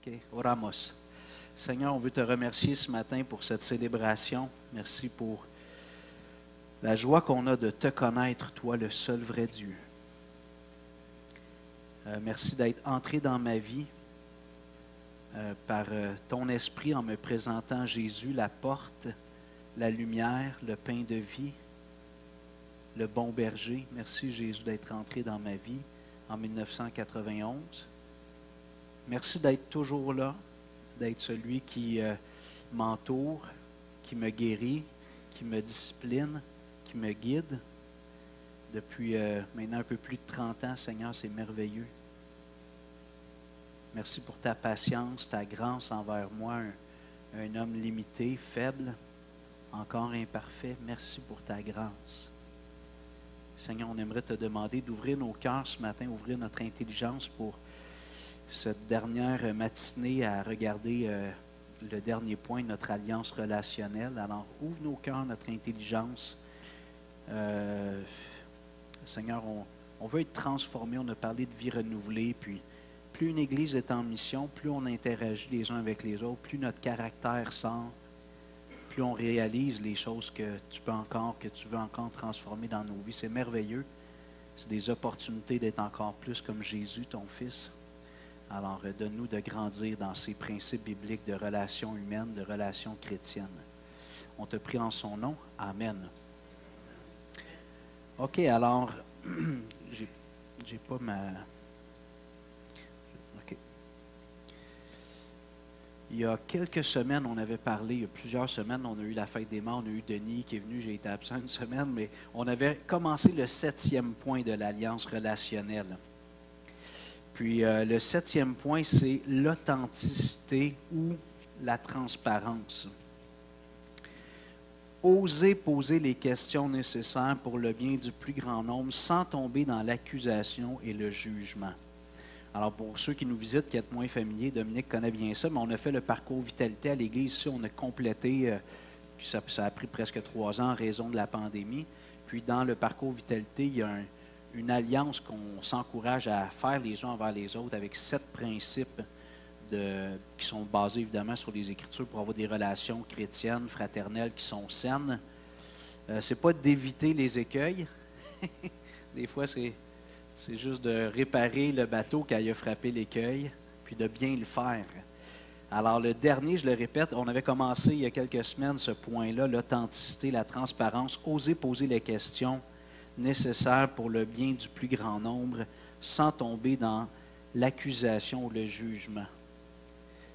OK, oramos. Seigneur, on veut te remercier ce matin pour cette célébration. Merci pour la joie qu'on a de te connaître, toi, le seul vrai Dieu. Merci d'être entré dans ma vie par ton esprit en me présentant Jésus, la porte, la lumière, le pain de vie, le bon berger. Merci Jésus d'être entré dans ma vie en 1991. Merci d'être toujours là, d'être celui qui m'entoure, qui me guérit, qui me discipline, qui me guide. Depuis maintenant un peu plus de 30 ans, Seigneur, c'est merveilleux. Merci pour ta patience, ta grâce envers moi, un homme limité, faible, encore imparfait. Merci pour ta grâce. Seigneur, on aimerait te demander d'ouvrir nos cœurs ce matin, ouvrir notre intelligence pour cette dernière matinée à regarder le dernier point, notre alliance relationnelle. Alors, ouvre nos cœurs, notre intelligence. Seigneur, on veut être transformé. On a parlé de vie renouvelée. Puis, plus une Église est en mission, plus on interagit les uns avec les autres, plus notre caractère sort, plus on réalise les choses que tu veux encore transformer dans nos vies. C'est merveilleux. C'est des opportunités d'être encore plus comme Jésus, ton Fils. Alors, donne-nous de grandir dans ces principes bibliques de relations humaines, de relations chrétiennes. On te prie en son nom. Amen. OK, alors, j'ai pas ma... OK. Il y a quelques semaines, on avait parlé, il y a plusieurs semaines, on a eu la fête des morts, on a eu Denis qui est venu, j'ai été absent une semaine, mais on avait commencé le 7e point de l'alliance relationnelle. Puis le 7e point, c'est l'authenticité ou la transparence. Oser poser les questions nécessaires pour le bien du plus grand nombre sans tomber dans l'accusation et le jugement. Alors pour ceux qui nous visitent, qui êtes moins familiers, Dominique connaît bien ça, mais on a fait le parcours Vitalité à l'Église. Ici, on a complété, ça a pris presque 3 ans en raison de la pandémie. Puis dans le parcours Vitalité, il y a une alliance qu'on s'encourage à faire les uns envers les autres avec 7 principes qui sont basés évidemment sur les Écritures pour avoir des relations chrétiennes, fraternelles qui sont saines. Ce n'est pas d'éviter les écueils. Des fois, c'est juste de réparer le bateau quand il a frappé l'écueil, puis de bien le faire. Alors le dernier, je le répète, on avait commencé il y a quelques semaines ce point-là, l'authenticité, la transparence, oser poser les questions nécessaires pour le bien du plus grand nombre, sans tomber dans l'accusation ou le jugement.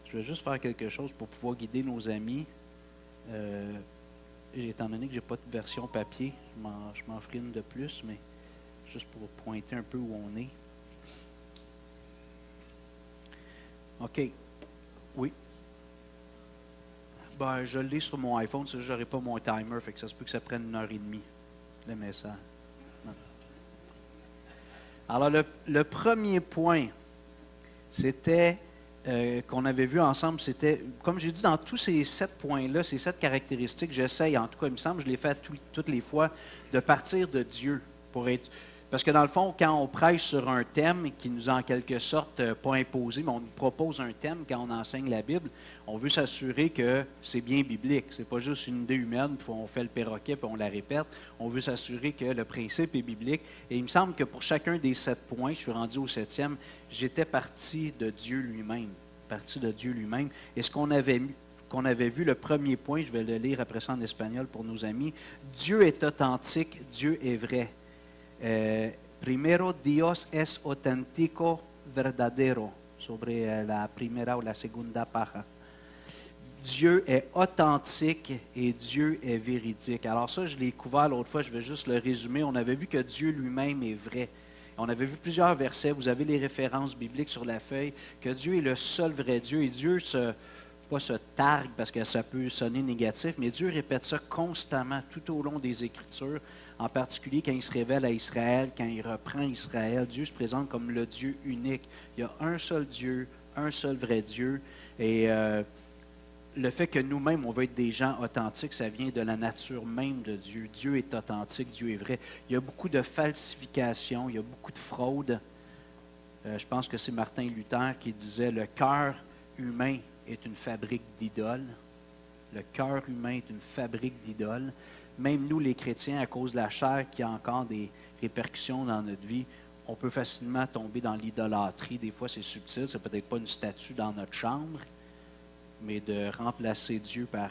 Je vais juste faire quelque chose pour pouvoir guider nos amis. Étant donné que je n'ai pas de version papier, je m'en ferai une de plus, mais juste pour pointer un peu où on est. OK. Oui. Ben, je l'ai sur mon iPhone, c'est juste que je n'aurai pas mon timer, fait que ça se peut que ça prenne 1h30, le message. Non. Alors, le premier point, c'était... qu'on avait vu ensemble, c'était, comme j'ai dit, dans tous ces 7 points-là, ces 7 caractéristiques, j'essaye, en tout cas, il me semble, je l'ai fait toutes les fois, de partir de Dieu pour être... Parce que dans le fond, quand on prêche sur un thème qui nous a en quelque sorte pas imposé, mais on nous propose un thème quand on enseigne la Bible, on veut s'assurer que c'est bien biblique. C'est pas juste une idée humaine, puis on fait le perroquet puis on la répète. On veut s'assurer que le principe est biblique. Et il me semble que pour chacun des 7 points, je suis rendu au 7e, j'étais parti de Dieu lui-même. Parti de Dieu lui-même. Et ce qu'on avait vu, le premier point, je vais le lire après ça en espagnol pour nos amis. Dieu est authentique, Dieu est vrai. Primero, Dios es auténtico, verdadero. Sobre la primera ou la segunda paja. Dieu est authentique et Dieu est véridique. Alors ça, je l'ai couvert l'autre fois, je vais juste le résumer. On avait vu que Dieu lui-même est vrai. On avait vu plusieurs versets, vous avez les références bibliques sur la feuille, que Dieu est le seul vrai Dieu. Et Dieu pas se targue parce que ça peut sonner négatif, mais Dieu répète ça constamment tout au long des Écritures, en particulier quand il se révèle à Israël, quand il reprend Israël. Dieu se présente comme le Dieu unique. Il y a un seul Dieu, un seul vrai Dieu. Et le fait que nous-mêmes, on veut être des gens authentiques, ça vient de la nature même de Dieu. Dieu est authentique, Dieu est vrai. Il y a beaucoup de falsifications, il y a beaucoup de fraude. Je pense que c'est Martin Luther qui disait « Le cœur humain est une fabrique d'idoles. Le cœur humain est une fabrique d'idoles. Même nous, les chrétiens, à cause de la chair qui a encore des répercussions dans notre vie, on peut facilement tomber dans l'idolâtrie. Des fois, c'est subtil, c'est peut-être pas une statue dans notre chambre, mais de remplacer Dieu par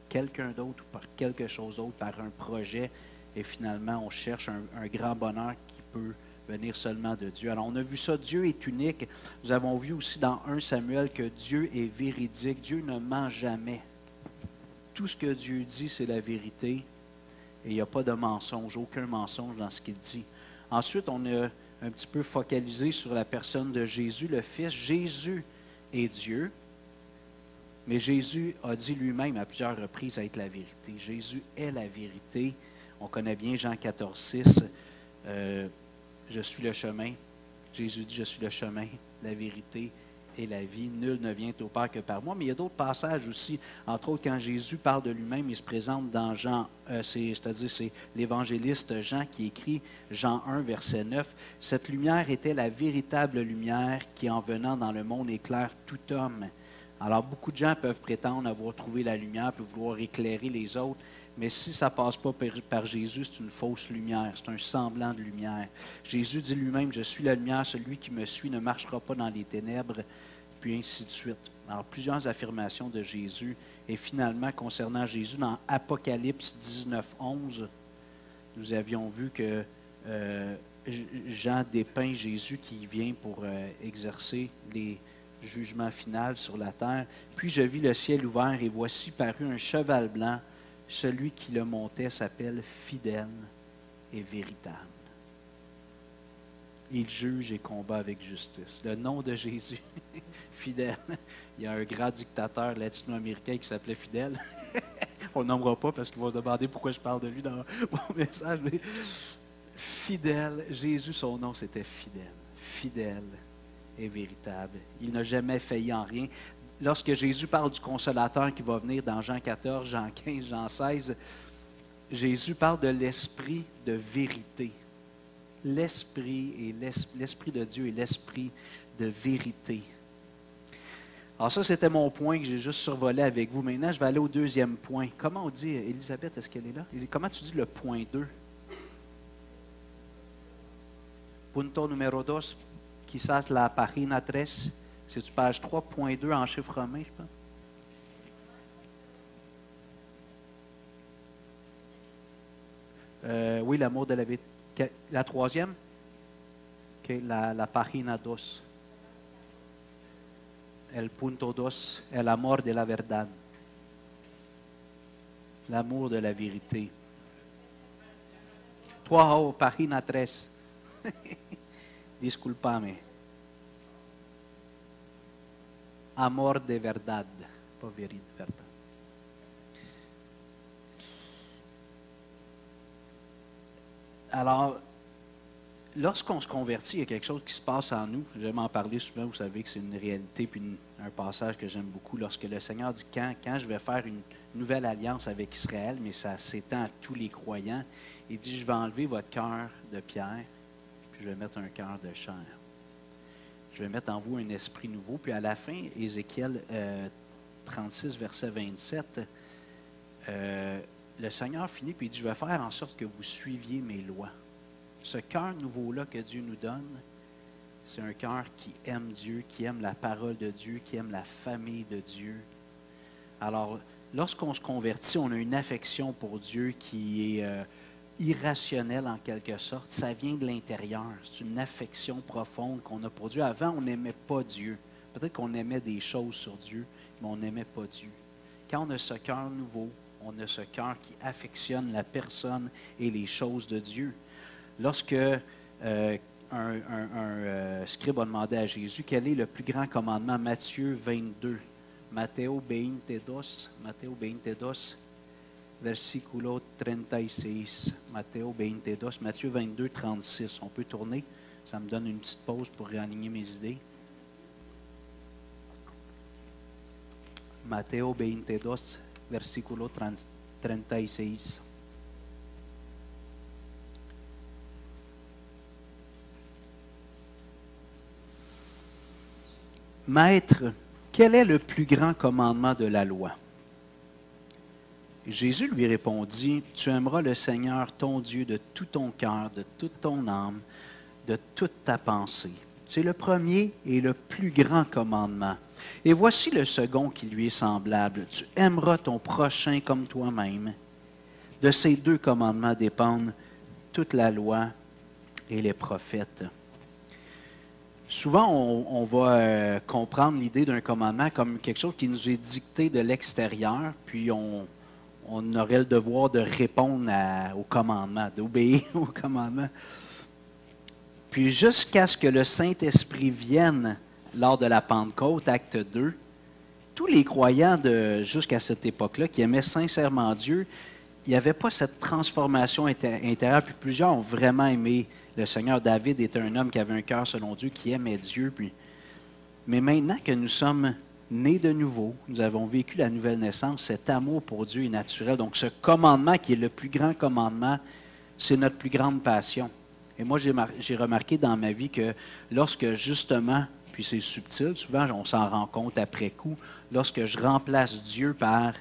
quelqu'un d'autre ou par quelque chose d'autre, par un projet, et finalement, on cherche un grand bonheur qui peut venir seulement de Dieu. Alors, on a vu ça, Dieu est unique. Nous avons vu aussi dans 1 Samuel que Dieu est véridique. Dieu ne ment jamais. Tout ce que Dieu dit, c'est la vérité. Et il n'y a pas de mensonge, aucun mensonge dans ce qu'il dit. Ensuite, on a un petit peu focalisé sur la personne de Jésus, le Fils. Jésus est Dieu, mais Jésus a dit lui-même à plusieurs reprises être la vérité. Jésus est la vérité. On connaît bien Jean 14, 6. Je suis le chemin. Jésus dit, je suis le chemin, la vérité et la vie. Nul ne vient au Père que par moi. Mais il y a d'autres passages aussi. Entre autres, quand Jésus parle de lui-même, il se présente dans Jean, c'est-à-dire c'est l'évangéliste Jean qui écrit Jean 1, verset 9. Cette lumière était la véritable lumière qui, en venant dans le monde, éclaire tout homme. Alors, beaucoup de gens peuvent prétendre avoir trouvé la lumière, peuvent vouloir éclairer les autres. Mais si ça ne passe pas par Jésus, c'est une fausse lumière, c'est un semblant de lumière. Jésus dit lui-même, je suis la lumière, celui qui me suit ne marchera pas dans les ténèbres, puis ainsi de suite. Alors, plusieurs affirmations de Jésus. Et finalement, concernant Jésus, dans Apocalypse 19, 11, nous avions vu que Jean dépeint Jésus qui vient pour exercer les jugements finaux sur la terre. Puis je vis le ciel ouvert et voici parut un cheval blanc. Celui qui le montait s'appelle fidèle et véritable. Il juge et combat avec justice. Le nom de Jésus, fidèle. Il y a un grand dictateur latino-américain qui s'appelait Fidèle. On ne nommera pas parce qu'il va se demander pourquoi je parle de lui dans mon message. Mais fidèle, Jésus, son nom, c'était fidèle. Fidèle et véritable. Il n'a jamais failli en rien. Lorsque Jésus parle du consolateur qui va venir dans Jean 14, Jean 15, Jean 16, Jésus parle de l'esprit de vérité. L'esprit de Dieu est l'esprit de vérité. Alors ça, c'était mon point que j'ai juste survolé avec vous. Maintenant, je vais aller au deuxième point. Comment on dit, Elisabeth, est-ce qu'elle est là? Comment tu dis le point 2? Punto numéro 2, quizás la página 3. C'est-tu page 3.2 en chiffre romain, je pense? Oui, l'amour de la vie. La troisième? Okay, la página 2. El punto 2, el amor de la verdad. L'amour de la vérité. 3, página 3. Disculpame. Amor de verdad, pas vérité, verdad. Alors, lorsqu'on se convertit, il y a quelque chose qui se passe en nous. J'aime en parler souvent, vous savez que c'est une réalité, puis un passage que j'aime beaucoup. Lorsque le Seigneur dit, quand je vais faire une nouvelle alliance avec Israël, mais ça s'étend à tous les croyants, il dit, je vais enlever votre cœur de pierre, puis je vais mettre un cœur de chair. Je vais mettre en vous un esprit nouveau. Puis à la fin, Ézéchiel 36, verset 27, le Seigneur finit, puis il dit, je vais faire en sorte que vous suiviez mes lois. Ce cœur nouveau-là que Dieu nous donne, c'est un cœur qui aime Dieu, qui aime la parole de Dieu, qui aime la famille de Dieu. Alors, lorsqu'on se convertit, on a une affection pour Dieu qui est irrationnelle en quelque sorte. Ça vient de l'intérieur. C'est une affection profonde qu'on a pour Dieu. Avant, on n'aimait pas Dieu. Peut-être qu'on aimait des choses sur Dieu, mais on n'aimait pas Dieu. Quand on a ce cœur nouveau, on a ce cœur qui affectionne la personne et les choses de Dieu. Lorsque un scribe a demandé à Jésus quel est le plus grand commandement, Matthieu 22, Matteo 22, versículo 36, Matteo 22, Matthieu 22, 36. On peut tourner, ça me donne une petite pause pour réaligner mes idées. Matteo 22, versículo 36. Maître, quel est le plus grand commandement de la loi? Jésus lui répondit, tu aimeras le Seigneur ton Dieu de tout ton cœur, de toute ton âme, de toute ta pensée. C'est le premier et le plus grand commandement. Et voici le second qui lui est semblable. Tu aimeras ton prochain comme toi-même. De ces deux commandements dépendent toute la loi et les prophètes. Souvent, on va comprendre l'idée d'un commandement comme quelque chose qui nous est dicté de l'extérieur, puis on aurait le devoir de répondre au commandement, d'obéir au commandement. Puis jusqu'à ce que le Saint-Esprit vienne lors de la Pentecôte, acte 2, tous les croyants jusqu'à cette époque-là qui aimaient sincèrement Dieu, il n'y avait pas cette transformation intérieure. Puis plusieurs ont vraiment aimé le Seigneur. David était un homme qui avait un cœur selon Dieu, qui aimait Dieu. Mais maintenant que nous sommes nés de nouveau, nous avons vécu la nouvelle naissance, cet amour pour Dieu est naturel. Donc ce commandement qui est le plus grand commandement, c'est notre plus grande passion. Et moi, j'ai remarqué dans ma vie que lorsque justement, puis c'est subtil, souvent on s'en rend compte après coup, lorsque je remplace Dieu par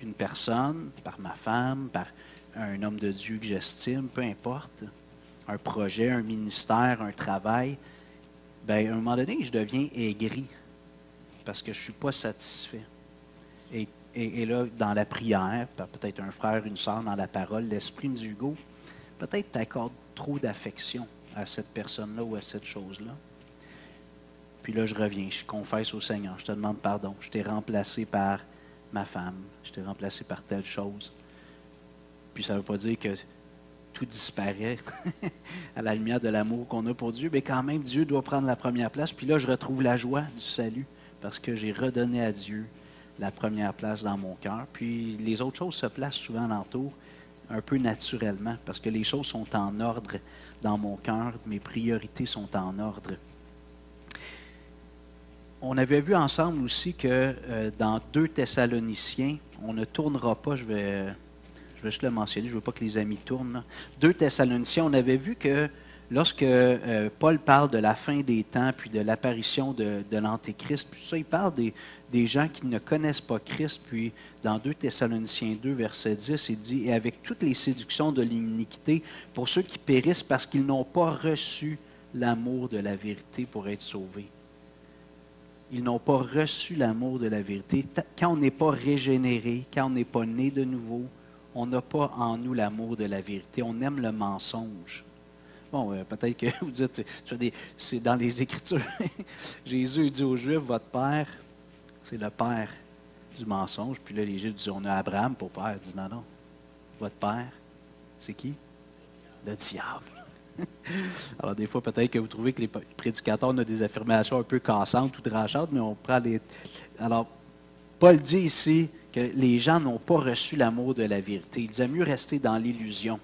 une personne, par ma femme, par un homme de Dieu que j'estime, peu importe, un projet, un ministère, un travail, bien, à un moment donné, je deviens aigri parce que je ne suis pas satisfait. Et là, dans la prière, peut-être un frère, une sœur dans la parole, l'Esprit me dit, Hugo, peut-être tu accordes trop d'affection à cette personne-là ou à cette chose-là. Puis là, je reviens, je confesse au Seigneur, je te demande pardon. Je t'ai remplacé par ma femme, je t'ai remplacé par telle chose. Puis ça ne veut pas dire que tout disparaît à la lumière de l'amour qu'on a pour Dieu, mais quand même, Dieu doit prendre la première place. Puis là, je retrouve la joie du salut parce que j'ai redonné à Dieu la première place dans mon cœur. Puis les autres choses se placent souvent alentour, un peu naturellement, parce que les choses sont en ordre dans mon cœur, mes priorités sont en ordre. On avait vu ensemble aussi que dans 2 Thessaloniciens, on ne tournera pas, je vais juste le mentionner, je ne veux pas que les amis tournent. Là. 2 Thessaloniciens, on avait vu que lorsque Paul parle de la fin des temps, puis de l'apparition de l'Antéchrist, puis ça, il parle des gens qui ne connaissent pas Christ, puis dans 2 Thessaloniciens 2, verset 10, il dit « Et avec toutes les séductions de l'iniquité, pour ceux qui périssent parce qu'ils n'ont pas reçu l'amour de la vérité pour être sauvés. » Ils n'ont pas reçu l'amour de la vérité. Quand on n'est pas régénéré, quand on n'est pas né de nouveau, on n'a pas en nous l'amour de la vérité. On aime le mensonge. Bon, peut-être que vous dites, c'est dans les Écritures. Jésus dit aux Juifs, votre père, c'est le père du mensonge. Puis là, les Juifs disent, on a Abraham pour père. Ils disent, non, non. Votre père, c'est qui? Le diable. Alors, des fois, peut-être que vous trouvez que les prédicateurs ont des affirmations un peu cassantes ou tranchantes, mais on prend les... Alors, Paul dit ici que les gens n'ont pas reçu l'amour de la vérité. Ils aiment mieux rester dans l'illusion.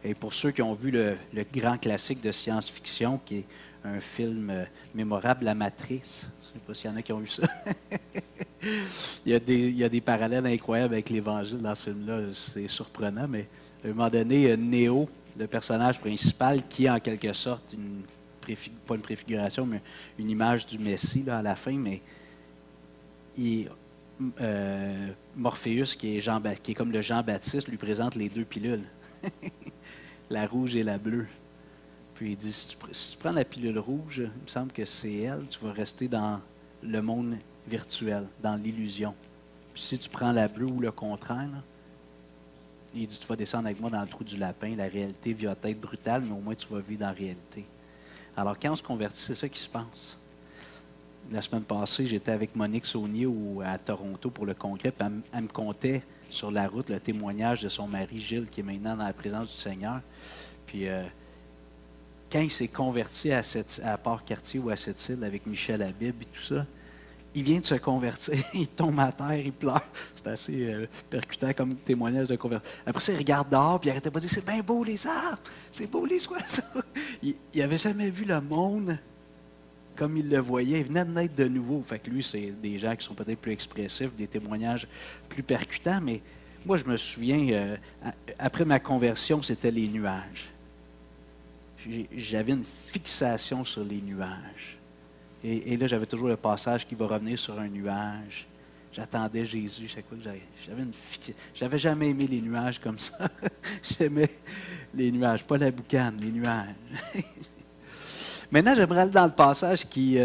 Et pour ceux qui ont vu le grand classique de science-fiction, qui est un film mémorable, La Matrice, je ne sais pas s'il y en a qui ont vu ça. il y a des parallèles incroyables avec l'Évangile dans ce film-là. C'est surprenant, mais à un moment donné, Néo, le personnage principal, qui est en quelque sorte, pas une préfiguration, mais une image du Messie là, à la fin, mais Morpheus, qui est comme le Jean-Baptiste, lui présente les 2 pilules, la rouge et la bleue. Puis il dit, si tu prends la pilule rouge, il me semble que c'est elle, tu vas rester dans le monde virtuel, dans l'illusion. Puis si tu prends la bleue ou le contraire, là, il dit, tu vas descendre avec moi dans le trou du lapin. La réalité va être brutale, mais au moins tu vas vivre dans la réalité. Alors, quand on se convertit, c'est ça qui se passe. La semaine passée, j'étais avec Monique Saunier à Toronto pour le congrès, puis elle me contait sur la route le témoignage de son mari Gilles, qui est maintenant dans la présence du Seigneur. Puis, quand il s'est converti à Port-Cartier ou à Sept-Îles avec Michel Habib et tout ça, il vient de se convertir, il tombe à terre, il pleure. C'est assez percutant comme témoignage de conversion. Après ça, il regarde dehors, puis il n'arrêtait pas de dire, c'est bien beau les arbres, c'est beau les oiseaux. Il n'avait jamais vu le monde comme il le voyait. Il venait de naître de nouveau. Fait que lui, c'est des gens qui sont peut-être plus expressifs, des témoignages plus percutants, mais moi, je me souviens, après ma conversion, c'était les nuages. J'avais une fixation sur les nuages. Et là, j'avais toujours le passage qui va revenir sur un nuage. J'attendais Jésus chaque fois que j'avais jamais aimé les nuages comme ça. J'aimais les nuages, pas la boucane, les nuages. Maintenant, j'aimerais aller dans le passage qui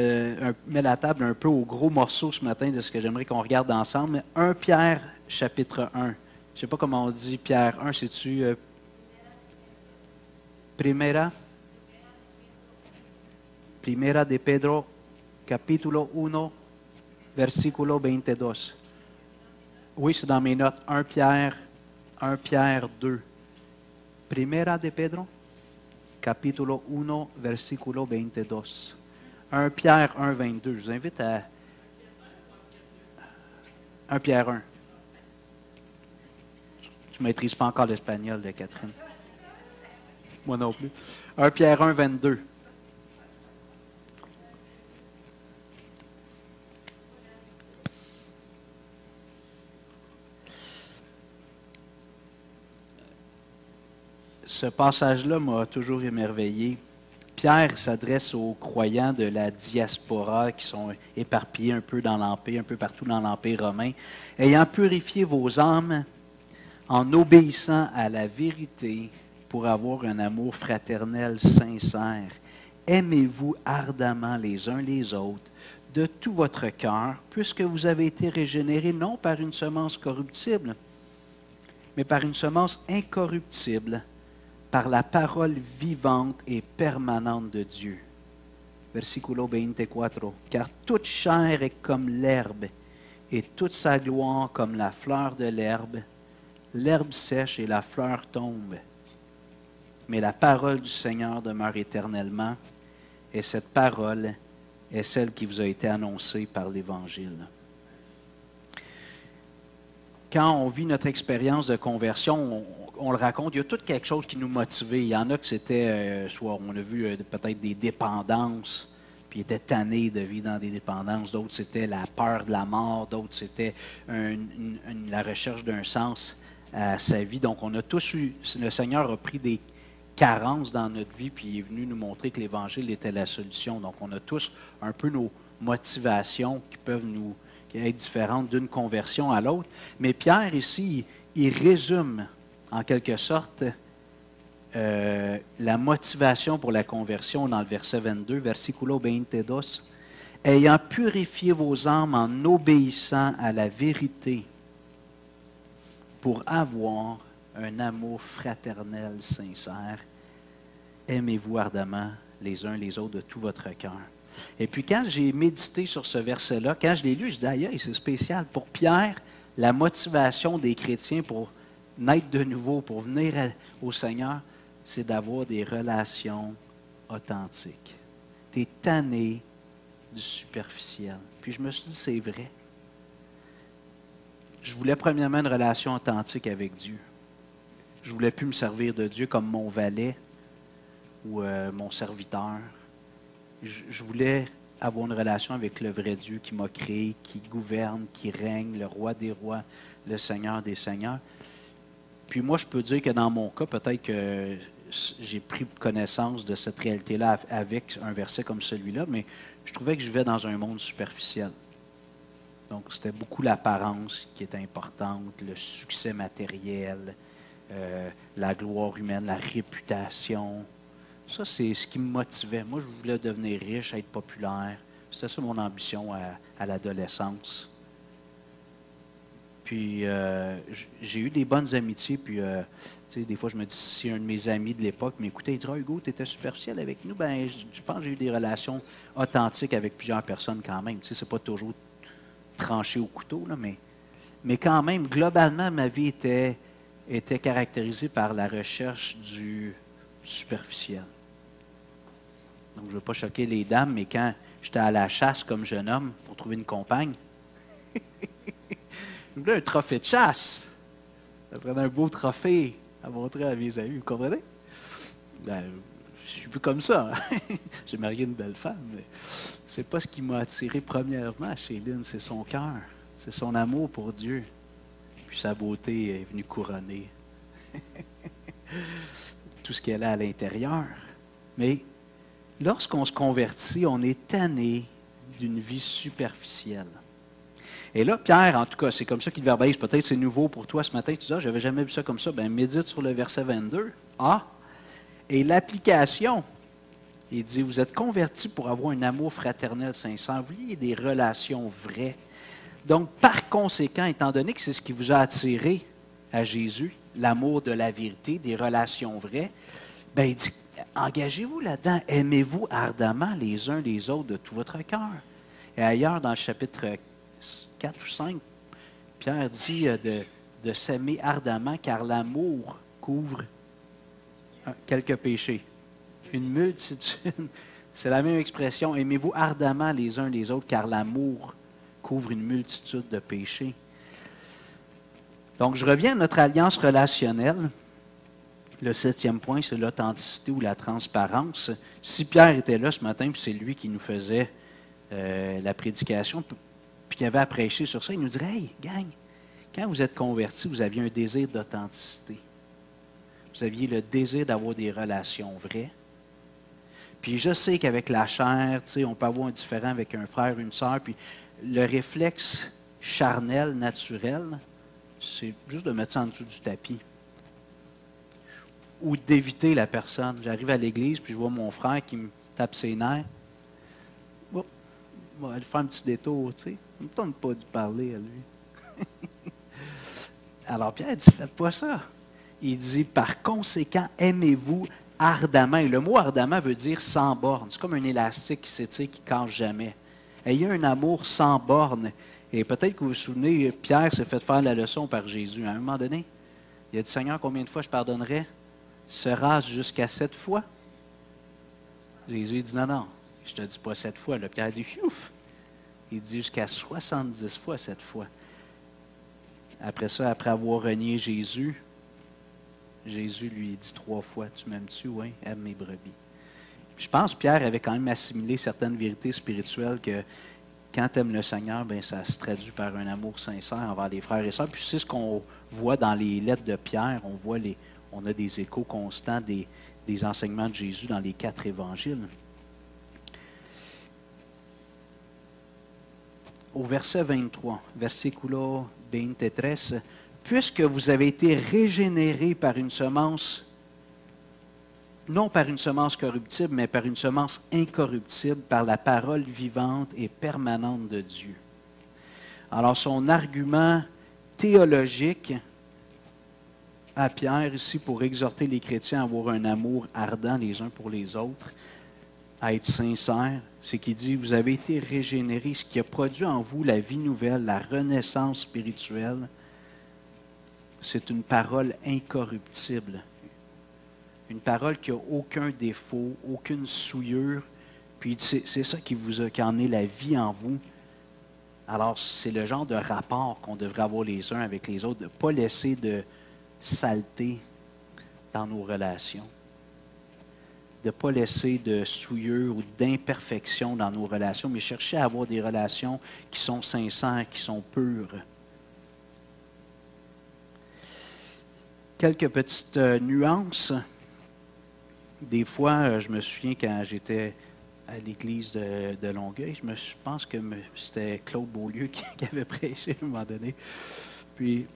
met la table un peu au gros morceau ce matin de ce que j'aimerais qu'on regarde ensemble. 1 Pierre, chapitre 1. Je ne sais pas comment on dit Pierre 1, c'est-tu Primera de Pedro, capítulo 1, versículo 22. Oui, c'est dans mes notes. 1 Pierre 2. Primera de Pedro, capítulo 1, versículo 22. 1 Pierre 1, 22. Je vous invite à 1 Pierre 1. Je ne maîtrise pas encore l'espagnol de Catherine. Moi non plus. 1 Pierre 1, 22. Ce passage-là m'a toujours émerveillé. Pierre s'adresse aux croyants de la diaspora qui sont éparpillés un peu dans l'Empire, un peu partout dans l'Empire romain. Ayant purifié vos âmes en obéissant à la vérité pour avoir un amour fraternel sincère, aimez-vous ardemment les uns les autres de tout votre cœur, puisque vous avez été régénérés non par une semence corruptible, mais par une semence incorruptible, par la parole vivante et permanente de Dieu. Versículo 24. Car toute chair est comme l'herbe, et toute sa gloire comme la fleur de l'herbe. L'herbe sèche et la fleur tombe. Mais la parole du Seigneur demeure éternellement, et cette parole est celle qui vous a été annoncée par l'Évangile. Quand on vit notre expérience de conversion, on le raconte, il y a tout quelque chose qui nous motivait. Il y en a que c'était, soit on a vu peut-être des dépendances, puis ils étaient tannés de vivre dans des dépendances. D'autres, c'était la peur de la mort. D'autres, c'était la recherche d'un sens à sa vie. Donc, on a tous eu, le Seigneur a pris des carences dans notre vie, puis il est venu nous montrer que l'Évangile était la solution. Donc, on a tous un peu nos motivations qui peuvent être différentes d'une conversion à l'autre. Mais Pierre, ici, il résume en quelque sorte la motivation pour la conversion dans le verset 22, versículo 22, ayant purifié vos âmes en obéissant à la vérité pour avoir un amour fraternel sincère, aimez-vous ardemment les uns les autres de tout votre cœur. Et puis quand j'ai médité sur ce verset-là, quand je l'ai lu, je dis, aïe, c'est spécial. Pour Pierre, la motivation des chrétiens pour naître de nouveau, pour venir au Seigneur, c'est d'avoir des relations authentiques. Tu es tanné du superficiel. Puis je me suis dit, c'est vrai. Je voulais premièrement une relation authentique avec Dieu. Je ne voulais plus me servir de Dieu comme mon valet ou mon serviteur. Je voulais avoir une relation avec le vrai Dieu qui m'a créé, qui gouverne, qui règne, le roi des rois, le Seigneur des seigneurs. Puis moi, je peux dire que dans mon cas, peut-être que j'ai pris connaissance de cette réalité-là avec un verset comme celui-là, mais je trouvais que je vivais dans un monde superficiel. Donc, c'était beaucoup l'apparence qui était importante, le succès matériel, la gloire humaine, la réputation. Ça, c'est ce qui me motivait. Moi, je voulais devenir riche, être populaire. C'était ça mon ambition à l'adolescence. Puis, j'ai eu des bonnes amitiés. Puis, tu sais, des fois, je me dis, si un de mes amis de l'époque m'écoutait, il dirait, Hugo, tu étais superficiel avec nous. Ben, je pense que j'ai eu des relations authentiques avec plusieurs personnes quand même. Tu sais, c'est pas toujours tranché au couteau, là, mais quand même, globalement, ma vie était caractérisée par la recherche du superficiel. Donc, je ne veux pas choquer les dames, mais quand j'étais à la chasse comme jeune homme pour trouver une compagne, je voulais un trophée de chasse. Ça prenait un beau trophée à montrer à mes amis, vous comprenez? Ben, je suis plus comme ça. J'ai marié une belle femme, mais c'est pas ce qui m'a attiré premièrement chez Lynn, c'est son cœur, c'est son amour pour Dieu. Puis sa beauté est venue couronner tout ce qu'elle a à l'intérieur. Mais lorsqu'on se convertit, on est tanné d'une vie superficielle. Et là, Pierre, en tout cas, c'est comme ça qu'il verbalise. Peut-être c'est nouveau pour toi ce matin. Tu dis, ah, j'avais jamais vu ça comme ça. Bien, médite sur le verset 22. Ah, et l'application, il dit, vous êtes convertis pour avoir un amour fraternel sincère. Vous vouliez des relations vraies. Donc, par conséquent, étant donné que c'est ce qui vous a attiré à Jésus, l'amour de la vérité, des relations vraies, bien, il dit, engagez-vous là-dedans. Aimez-vous ardemment les uns les autres de tout votre cœur. Et ailleurs, dans le chapitre 4 ou 5, Pierre dit de s'aimer ardemment, car l'amour couvre quelques péchés. Une multitude. C'est la même expression. Aimez-vous ardemment les uns les autres, car l'amour couvre une multitude de péchés. Donc, je reviens à notre alliance relationnelle. Le 7e point, c'est l'authenticité ou la transparence. Si Pierre était là ce matin, puis c'est lui qui nous faisait la prédication, puis qu'il avait à prêcher sur ça, il nous dirait, « Hey, gang, quand vous êtes convertis, vous aviez un désir d'authenticité. Vous aviez le désir d'avoir des relations vraies. Puis je sais qu'avec la chair, on peut avoir un différend avec un frère, une sœur, puis le réflexe charnel, naturel, c'est juste de mettre ça en dessous du tapis. Ou d'éviter la personne. J'arrive à l'église, puis je vois mon frère qui me tape ses nerfs. Bon, on va aller faire un petit détour, tu sais. On ne me tente pas de parler à lui. Alors Pierre dit, faites pas ça. Il dit, par conséquent, aimez-vous ardemment. Et le mot ardemment veut dire sans borne. C'est comme un élastique qui s'étire, qui ne casse jamais. Ayez un amour sans borne. Et peut-être que vous vous souvenez, Pierre s'est fait faire la leçon par Jésus. À un moment donné, il a dit, Seigneur, combien de fois je pardonnerai? Sera jusqu'à 7 fois? Jésus dit, non, je ne te dis pas 7 fois. Là, Pierre dit, ouf! Il dit jusqu'à 70 fois 7 fois. Après ça, après avoir renié Jésus, Jésus lui dit 3 fois, tu m'aimes-tu? Oui, aime mes brebis. Je pense que Pierre avait quand même assimilé certaines vérités spirituelles que quand tu aimes le Seigneur, bien, ça se traduit par un amour sincère envers les frères et sœurs. Puis c'est ce qu'on voit dans les lettres de Pierre. On a des échos constants des enseignements de Jésus dans les 4 évangiles. Au verset 23, versiculo 23, puisque vous avez été régénérés par une semence, non par une semence corruptible, mais par une semence incorruptible, par la parole vivante et permanente de Dieu. Alors, son argument théologique à Pierre, ici, pour exhorter les chrétiens à avoir un amour ardent les uns pour les autres, à être sincères, c'est qu'il dit, vous avez été régénérés, ce qui a produit en vous la vie nouvelle, la renaissance spirituelle, c'est une parole incorruptible. Une parole qui n'a aucun défaut, aucune souillure. Puis c'est ça qui en est la vie en vous. Alors, c'est le genre de rapport qu'on devrait avoir les uns avec les autres, de ne pas laisser de saleté dans nos relations, de ne pas laisser de souillure ou d'imperfection dans nos relations, mais chercher à avoir des relations qui sont sincères, qui sont pures. Quelques petites nuances. Des fois, je me souviens quand j'étais à l'église de Longueuil, je pense que c'était Claude Beaulieu qui avait prêché à un moment donné. Puis,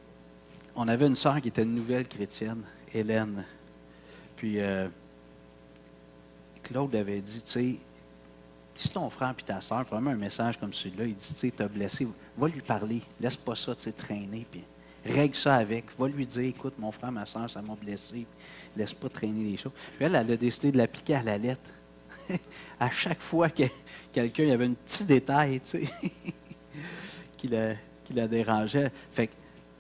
on avait une sœur qui était une nouvelle chrétienne, Hélène. Puis, Claude avait dit, tu sais, si ton frère et ta sœur, probablement un message comme celui-là, il dit, tu sais, t'as blessé, va lui parler, laisse pas ça, tu sais, traîner, puis règle ça avec, va lui dire, écoute, mon frère, ma sœur, ça m'a blessé, laisse pas traîner les choses. Puis elle a décidé de l'appliquer à la lettre. À chaque fois que quelqu'un, il y avait un petit détail, tu sais, qui la dérangeait. Fait que,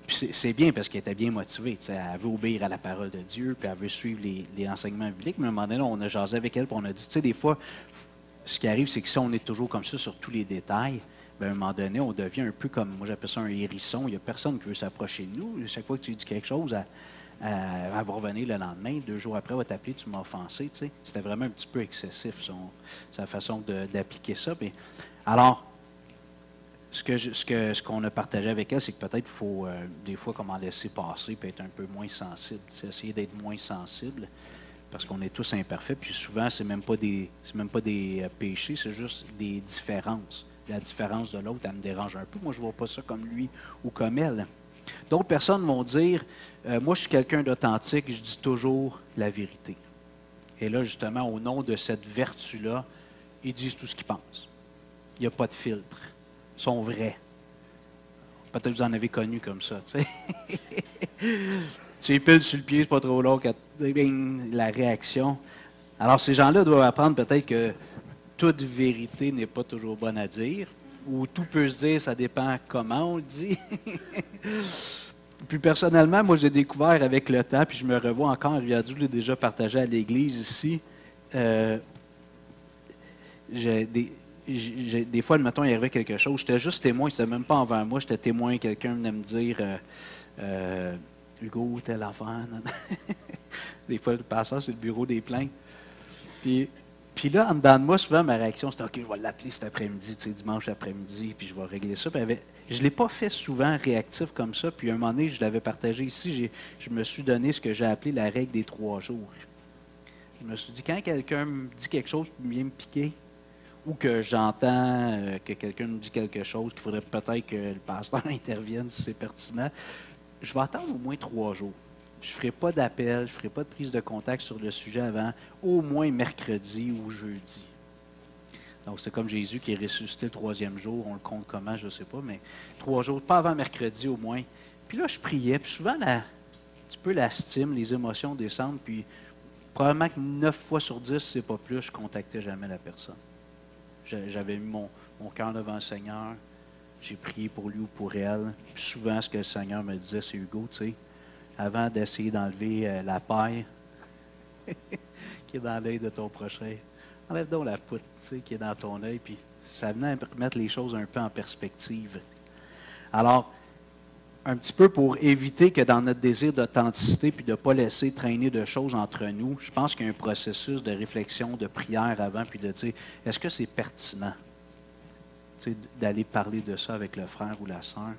c'est bien parce qu'elle était bien motivée. Tu sais, elle veut obéir à la parole de Dieu, puis elle veut suivre les enseignements bibliques. Mais à un moment donné, on a jasé avec elle, puis on a dit, tu sais, des fois, ce qui arrive, c'est que si on est toujours comme ça sur tous les détails, bien, à un moment donné, on devient un peu comme, moi j'appelle ça un hérisson. Il n'y a personne qui veut s'approcher de nous. Chaque fois que tu dis quelque chose, elle va revenir le lendemain. 2 jours après, elle va t'appeler, tu m'as offensé. Tu sais. C'était vraiment un petit peu excessif, sa façon d'appliquer ça. Puis, alors, ce qu'on a partagé avec elle, c'est que peut-être il faut des fois comment laisser passer et être un peu moins sensible. C'est essayer d'être moins sensible parce qu'on est tous imparfaits. Puis souvent, c'est même pas des péchés, c'est juste des différences la différence de l'autre, elle me dérange un peu. Moi, je ne vois pas ça comme lui ou comme elle. D'autres personnes vont dire, moi, je suis quelqu'un d'authentique, je dis toujours la vérité. Et là, justement, au nom de cette vertu-là, ils disent tout ce qu'ils pensent. Il n'y a pas de filtre. Ils sont vrais. Peut-être que vous en avez connu comme ça, tu sais. Tu épiles sur le pied, c'est pas trop long, la réaction. Alors, ces gens-là doivent apprendre peut-être que toute vérité n'est pas toujours bonne à dire, ou tout peut se dire, ça dépend comment on le dit. Puis personnellement, moi, j'ai découvert avec le temps, puis je me revois encore, Rivière-du, je l'ai déjà partagé à l'église ici. Des fois, admettons, il arrivait quelque chose, j'étais juste témoin, c'était même pas envers moi, j'étais témoin, quelqu'un venait me dire Hugo, telle affaire. Des fois, le passeur, c'est le bureau des plaintes. Puis là, en dedans de moi, souvent, ma réaction, c'était OK, je vais l'appeler cet après-midi, tu sais, dimanche après-midi, puis je vais régler ça. Puis je ne l'ai pas fait souvent réactif comme ça. Puis un moment donné, je l'avais partagé ici, je me suis donné ce que j'ai appelé la règle des 3 jours. Je me suis dit, quand quelqu'un me dit quelque chose qui vient me piquer, ou que j'entends que quelqu'un me dit quelque chose, qu'il faudrait peut-être que le pasteur intervienne si c'est pertinent, je vais attendre au moins 3 jours. Je ne ferai pas d'appel, je ne ferai pas de prise de contact sur le sujet avant au moins mercredi ou jeudi. Donc, c'est comme Jésus qui est ressuscité le 3e jour, on le compte comment, je ne sais pas, mais 3 jours, pas avant mercredi au moins. Puis là, je priais, puis souvent, un petit peu la stime, les émotions descendent, puis probablement que 9 fois sur 10, c'est pas plus, je ne contactais jamais la personne. J'avais mis mon cœur devant le Seigneur, j'ai prié pour lui ou pour elle. Puis souvent, ce que le Seigneur me disait, c'est Hugo, tu sais, avant d'essayer d'enlever la paille qui est dans l'œil de ton prochain, enlève donc la poutre, tu sais, qui est dans ton œil, puis ça venait à remettre les choses un peu en perspective. Alors, un petit peu pour éviter que dans notre désir d'authenticité puis de ne pas laisser traîner de choses entre nous, je pense qu'il y a un processus de réflexion, de prière avant, puis de dire, est-ce que c'est pertinent d'aller parler de ça avec le frère ou la sœur?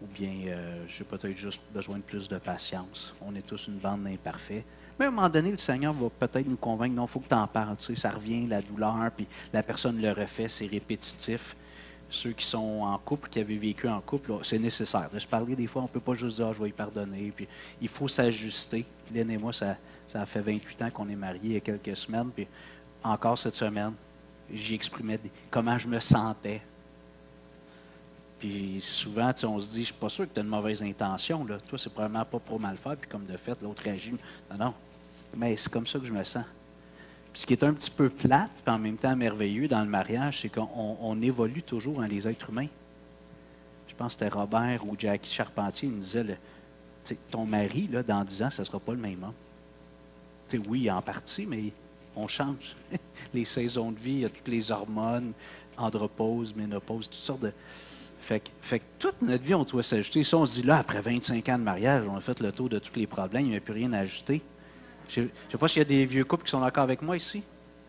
Ou bien j'ai peut-être juste besoin de plus de patience. On est tous une bande d'imparfaits. Mais à un moment donné, le Seigneur va peut-être nous convaincre, non, il faut que tu en parles. Tu sais, ça revient, la douleur, puis la personne le refait, c'est répétitif. Ceux qui sont en couple, qui avaient vécu en couple, c'est nécessaire. De se parler, des fois, on ne peut pas juste dire, je vais y pardonner. Puis il faut s'ajuster. Hélène et moi, ça a fait 28 ans qu'on est mariés il y a quelques semaines. Puis encore cette semaine, j'y exprimais comment je me sentais. Puis souvent, on se dit, je ne suis pas sûr que tu as une mauvaise intention. Là. Toi, c'est probablement pas pour mal faire. Puis comme de fait, l'autre réagit. Non. Mais c'est comme ça que je me sens. Puis ce qui est un petit peu plate, puis en même temps merveilleux dans le mariage, c'est qu'on évolue toujours, hein, les êtres humains. Je pense que c'était Robert ou Jackie Charpentier, il nous disait, ton mari, là, dans 10 ans, ce ne sera pas le même homme. Oui, en partie, mais on change. Les saisons de vie, il y a toutes les hormones, andropause, ménopause, toutes sortes de... Fait que toute notre vie, on doit s'ajuster. Si on se dit là, après 25 ans de mariage, on a fait le tour de tous les problèmes, il n'y a plus rien à ajuster. Je ne sais pas s'il y a des vieux couples qui sont d'accord avec moi ici.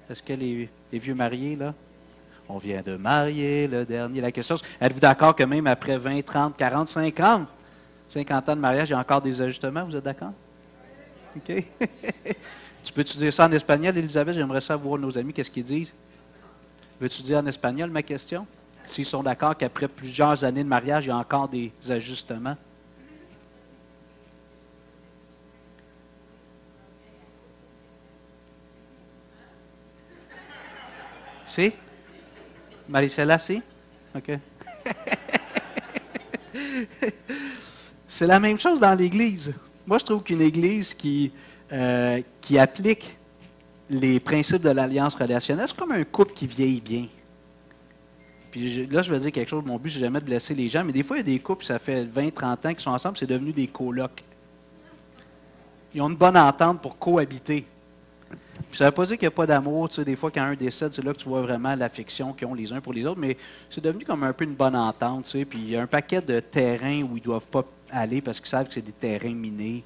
Est-ce que les vieux mariés, là? On vient de marier le dernier. La question, êtes-vous d'accord que même après 20, 30, 40, 50 ans de mariage, il y a encore des ajustements? Vous êtes d'accord? OK. Tu peux-tu dire ça en espagnol, Elisabeth? J'aimerais savoir nos amis, qu'est-ce qu'ils disent. Veux-tu dire en espagnol ma question? S'ils sont d'accord qu'après plusieurs années de mariage, il y a encore des ajustements. Si? Marie-Céla, si? OK. C'est la même chose dans l'Église. Moi, je trouve qu'une Église qui applique les principes de l'alliance relationnelle, c'est comme un couple qui vieillit bien. Puis là, je vais dire quelque chose, mon but, c'est jamais de blesser les gens, mais des fois, il y a des couples, ça fait 20, 30 ans qu'ils sont ensemble, c'est devenu des colocs. Ils ont une bonne entente pour cohabiter. Puis ça ne veut pas dire qu'il n'y a pas d'amour. Tu sais, des fois, quand un décède, c'est là que tu vois vraiment l'affection qu'ils ont les uns pour les autres, mais c'est devenu comme un peu une bonne entente. Tu sais, puis il y a un paquet de terrains où ils ne doivent pas aller parce qu'ils savent que c'est des terrains minés.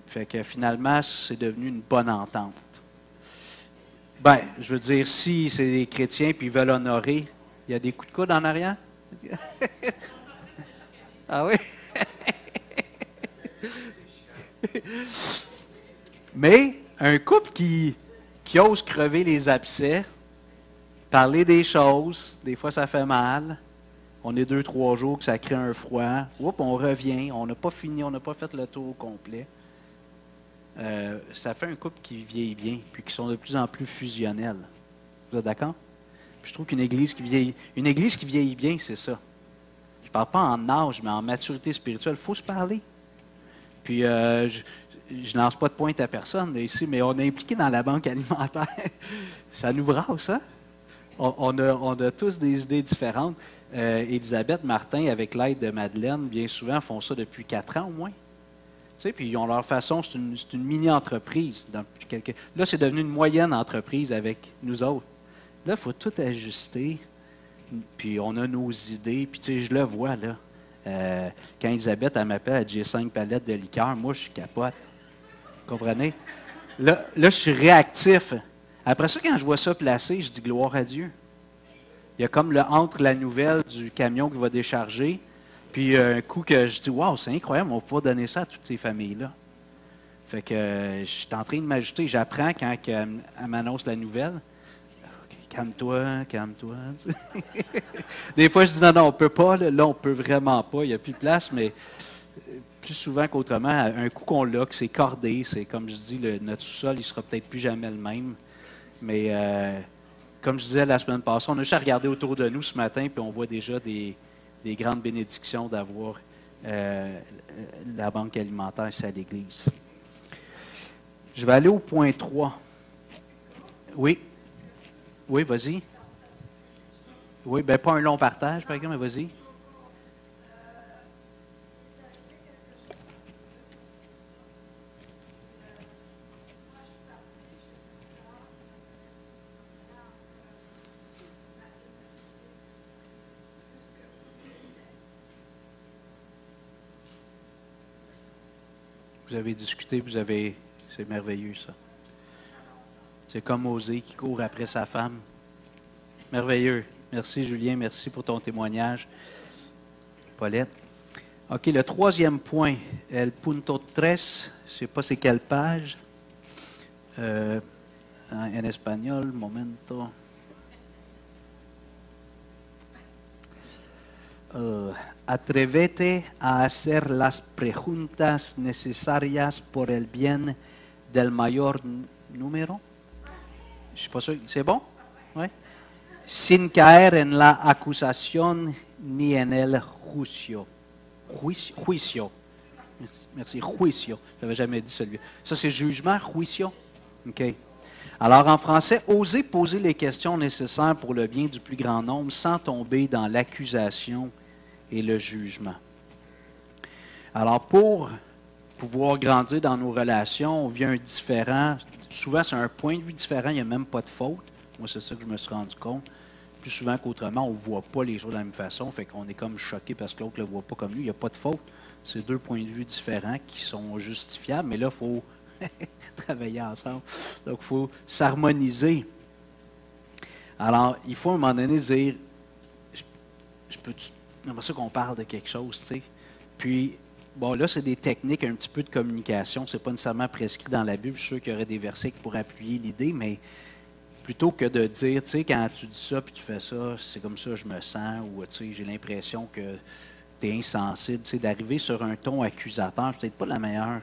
Fait que finalement, c'est devenu une bonne entente. Ben, je veux dire, si c'est des chrétiens puis ils veulent honorer, il y a des coups de coude en arrière? Ah oui? Mais un couple qui ose crever les abcès, parler des choses, des fois ça fait mal. On est 2-3 jours que ça crée un froid. Oups, on revient, on n'a pas fini, on n'a pas fait le tour au complet. Ça fait un couple qui vieillit bien, puis qui sont de plus en plus fusionnels. Vous êtes d'accord? Puis je trouve qu'une église qui vieillit bien, c'est ça. Je ne parle pas en âge, mais en maturité spirituelle. Il faut se parler. Puis je ne lance pas de pointe à personne là, ici, mais on est impliqué dans la banque alimentaire. Ça nous brasse, hein? On a tous des idées différentes. Elisabeth, Martin, avec l'aide de Madeleine, bien souvent, font ça depuis 4 ans au moins. Tu sais, puis ils ont leur façon, c'est une mini-entreprise. Là, c'est devenu une moyenne entreprise avec nous autres. Là, il faut tout ajuster. Puis on a nos idées. Puis tu sais, je le vois, là. Quand Elisabeth, elle m'appelle, elle dit « J'ai 5 palettes de liqueur », moi, je capote. Vous comprenez? Là, je suis réactif. Après ça, quand je vois ça placé, je dis « Gloire à Dieu ». Il y a comme entre la nouvelle du camion qui va décharger, puis un coup que je dis « Wow, c'est incroyable, on va pouvoir donner ça à toutes ces familles-là ». Fait que je suis en train de m'ajouter. J'apprends quand elle m'annonce la nouvelle. Calme-toi, calme-toi. Des fois, je dis non, on ne peut pas. Là, on ne peut vraiment pas. Il n'y a plus de place, mais plus souvent qu'autrement, un coup qu'on l'a, que c'est cordé, c'est comme je dis, notre sous-sol, il ne sera peut-être plus jamais le même. Mais comme je disais la semaine passée, on a juste à regarder autour de nous ce matin, puis on voit déjà des grandes bénédictions d'avoir la banque alimentaire ici à l'Église. Je vais aller au point 3. Oui. Oui, vas-y. Oui, bien pas un long partage, par exemple, mais vas-y. Vous avez discuté, c'est merveilleux ça. C'est comme Osée qui court après sa femme. Merveilleux. Merci Julien, merci pour ton témoignage. Paulette. OK, le troisième point, el punto 3, je ne sais pas c'est quelle page. En espagnol, momento. Atrévete a hacer las preguntas necesarias por el bien del mayor número. Je ne suis pas sûr. C'est bon? Oui. Sin caer en la acusación ni en el juicio. Juicio. Merci. Juicio. Je n'avais jamais dit celui-là. Ça, c'est jugement, juicio. OK. Alors, en français, osez poser les questions nécessaires pour le bien du plus grand nombre sans tomber dans l'accusation et le jugement. Alors, pour pouvoir grandir dans nos relations, on vit un différent. Souvent, c'est un point de vue différent, il n'y a même pas de faute. Moi, c'est ça que je me suis rendu compte. Plus souvent qu'autrement, on ne voit pas les choses de la même façon, fait qu'on est comme choqué parce que l'autre ne le voit pas comme lui. Il n'y a pas de faute. C'est deux points de vue différents qui sont justifiables, mais là, il faut travailler ensemble. Donc, il faut s'harmoniser. Alors, il faut à un moment donné dire, j'aimerais ça qu'on parle de quelque chose, tu sais. Puis, bon, là, c'est des techniques un petit peu de communication. Ce n'est pas nécessairement prescrit dans la Bible. Je suis sûr qu'il y aurait des versets pour appuyer l'idée, mais plutôt que de dire, tu sais, quand tu dis ça puis tu fais ça, c'est comme ça je me sens, ou tu sais, j'ai l'impression que tu es insensible, tu sais, d'arriver sur un ton accusateur, c'est peut-être pas la meilleure